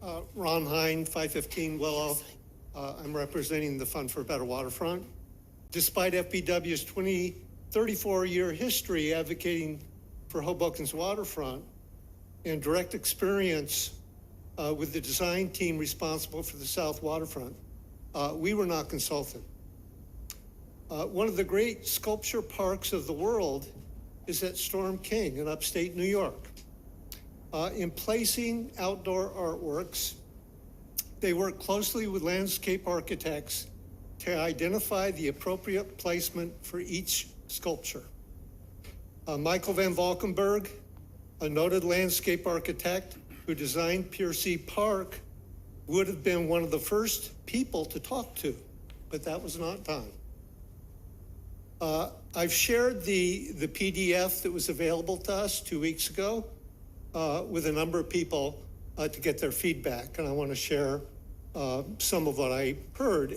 Ron Hine, 515 Willow. I'm representing the Fund for a Better Waterfront. Despite FBW's 34-year history advocating for Hoboken's waterfront and direct experience with the design team responsible for the South Waterfront, we were not consulted. One of the great sculpture parks of the world is at Storm King in upstate New York. In placing outdoor artworks, they work closely with landscape architects to identify the appropriate placement for each sculpture. Michael van Valkenburg, a noted landscape architect who designed Pier C Park, would have been one of the first people to talk to, but that was not done. I've shared the PDF that was available to us 2 weeks ago with a number of people to get their feedback, and I want to share some of what I heard.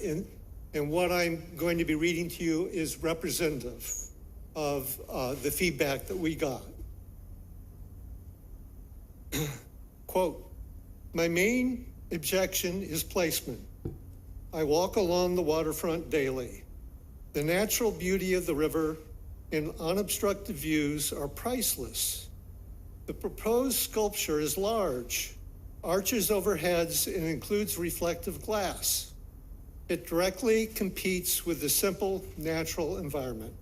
And what I'm going to be reading to you is representative of the feedback that we got. Quote, "My main objection is placement. I walk along the waterfront daily. The natural beauty of the river and unobstructed views are priceless. The proposed sculpture is large, arches over heads, and includes reflective glass. It directly competes with the simple natural environment.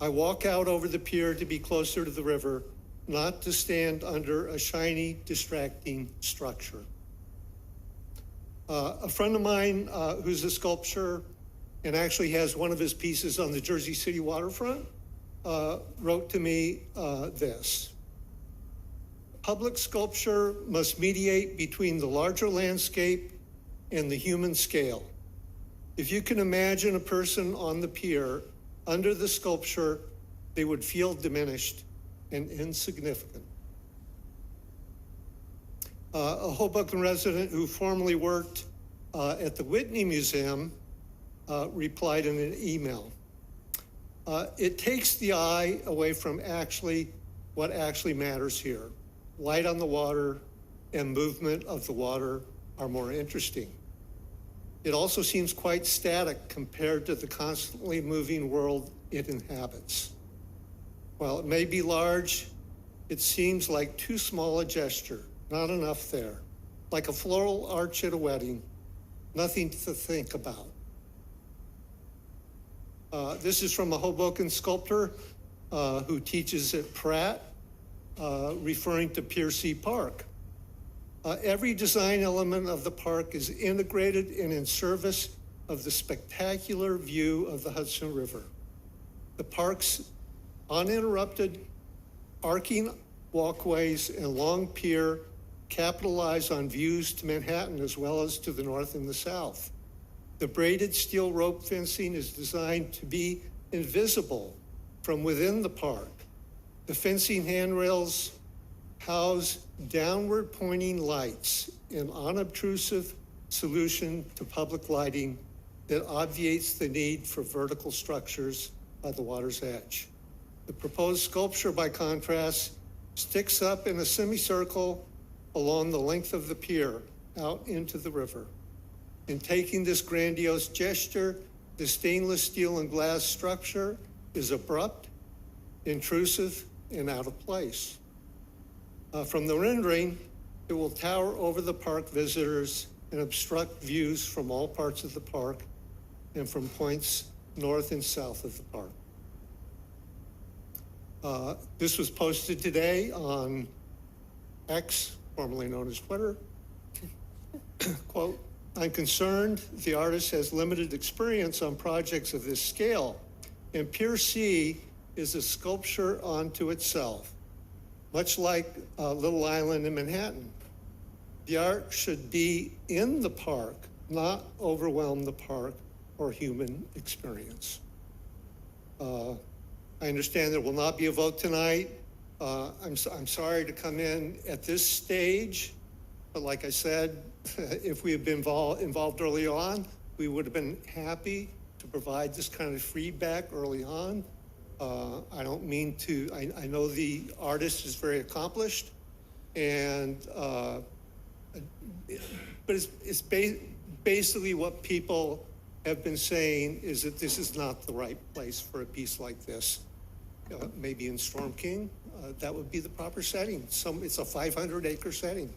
I walk out over the pier to be closer to the river, not to stand under a shiny, distracting structure." A friend of mine who's a sculptor and actually has one of his pieces on the Jersey City waterfront wrote to me this: "Public sculpture must mediate between the larger landscape and the human scale. If you can imagine a person on the pier under the sculpture, they would feel diminished and insignificant." A Hoboken resident who formerly worked at the Whitney Museum replied in an email, "It takes the eye away from what actually matters here. Light on the water and movement of the water are more interesting. It also seems quite static compared to the constantly moving world it inhabits. While it may be large, it seems like too small a gesture, not enough there. Like a floral arch at a wedding, nothing to think about." This is from a Hoboken sculptor who teaches at Pratt, referring to Pier C Park. "Every design element of the park is integrated and in service of the spectacular view of the Hudson River. The park's uninterrupted arcing walkways and long pier capitalize on views to Manhattan as well as to the north and the south. The braided steel rope fencing is designed to be invisible from within the park. The fencing handrails house downward pointing lights, an unobtrusive solution to public lighting that obviates the need for vertical structures by the water's edge. The proposed sculpture, by contrast, sticks up in a semicircle along the length of the pier out into the river. In taking this grandiose gesture, the stainless steel and glass structure is abrupt, intrusive, and out of place. From the rendering, it will tower over the park visitors and obstruct views from all parts of the park and from points north and south of the park." This was posted today on X, formerly known as Twitter. Quote, "I'm concerned the artist has limited experience on projects of this scale, and Pier C is a sculpture unto itself, much like Little Island in Manhattan. The art should be in the park, not overwhelm the park or human experience." I understand there will not be a vote tonight. I'm sorry to come in at this stage, but like I said, if we had been involved early on, we would have been happy to provide this kind of feedback early on. I don't mean to, I know the artist is very accomplished, and But basically what people have been saying is that this is not the right place for a piece like this. Maybe in Storm King, that would be the proper setting. It's a 500-acre setting.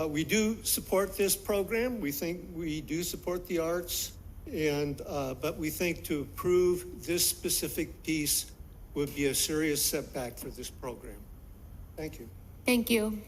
We do support this program. We think we do support the arts, but we think to approve this specific piece would be a serious setback for this program. Thank you. Thank you.